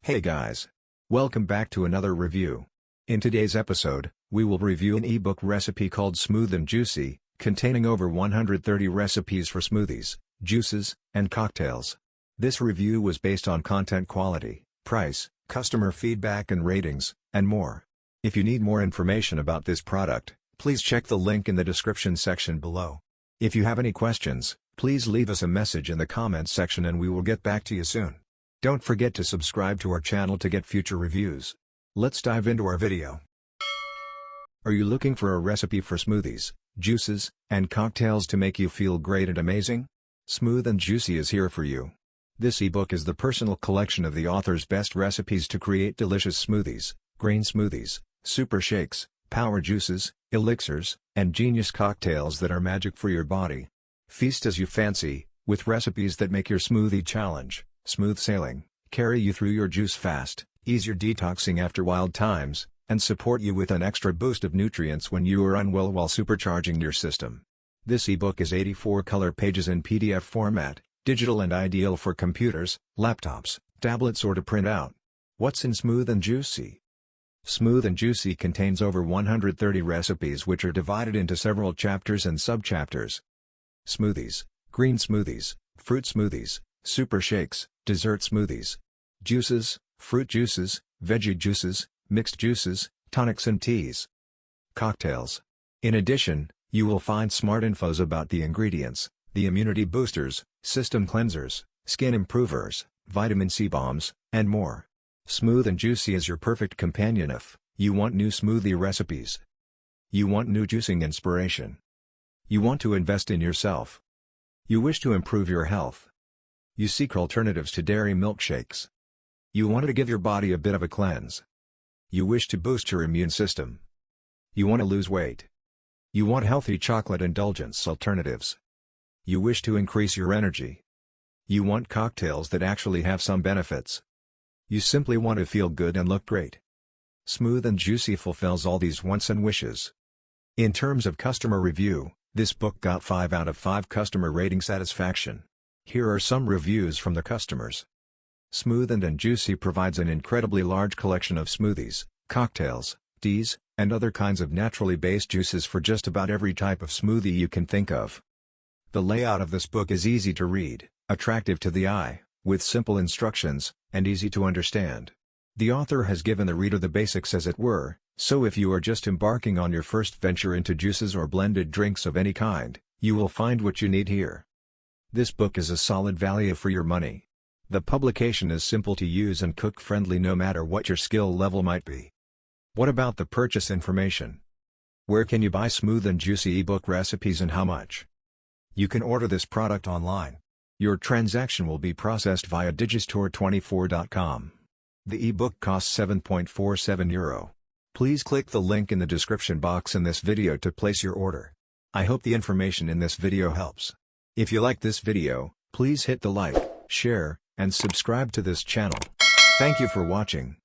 Hey guys! Welcome back to another review. In today's episode, we will review an ebook recipe called Smooth and Juicy, containing over 130 recipes for smoothies, juices, and cocktails. This review was based on content quality, price, customer feedback and ratings, and more. If you need more information about this product, please check the link in the description section below. If you have any questions, please leave us a message in the comments section and we will get back to you soon. Don't forget to subscribe to our channel to get future reviews. Let's dive into our video. Are you looking for a recipe for smoothies, juices, and cocktails to make you feel great and amazing? Smooth and Juicy is here for you. This ebook is the personal collection of the author's best recipes to create delicious smoothies, green smoothies, super shakes, power juices, elixirs, and genius cocktails that are magic for your body. Feast as you fancy, with recipes that make your smoothie challenge smooth sailing, carry you through your juice fast, ease your detoxing after wild times, and support you with an extra boost of nutrients when you are unwell while supercharging your system. This ebook is 84 color pages in PDF format, digital and ideal for computers, laptops, tablets or to print out. What's in Smooth and Juicy? Smooth and Juicy contains over 130 recipes which are divided into several chapters and subchapters. Smoothies, green smoothies, fruit smoothies, super shakes, dessert smoothies, juices, fruit juices, veggie juices, mixed juices, tonics and teas. Cocktails. In addition, you will find smart infos about the ingredients, the immunity boosters, system cleansers, skin improvers, vitamin C bombs, and more. Smooth and Juicy is your perfect companion if you want new smoothie recipes. You want new juicing inspiration. You want to invest in yourself. You wish to improve your health. You seek alternatives to dairy milkshakes. You want to give your body a bit of a cleanse. You wish to boost your immune system. You want to lose weight. You want healthy chocolate indulgence alternatives. You wish to increase your energy. You want cocktails that actually have some benefits. You simply want to feel good and look great. Smooth and Juicy fulfills all these wants and wishes. In terms of customer review, this book got 5 out of 5 customer rating satisfaction. Here are some reviews from the customers. Smooth and Juicy provides an incredibly large collection of smoothies, cocktails, teas, and other kinds of naturally based juices for just about every type of smoothie you can think of. The layout of this book is easy to read, attractive to the eye, with simple instructions, and easy to understand. The author has given the reader the basics as it were, so if you are just embarking on your first venture into juices or blended drinks of any kind, you will find what you need here. This book is a solid value for your money. The publication is simple to use and cook-friendly no matter what your skill level might be. What about the purchase information? Where can you buy Smooth and Juicy ebook recipes and how much? You can order this product online. Your transaction will be processed via digistore24.com. The ebook costs €7.47. Please click the link in the description box in this video to place your order. I hope the information in this video helps. If you like this video, please hit the like, share, and subscribe to this channel. Thank you for watching.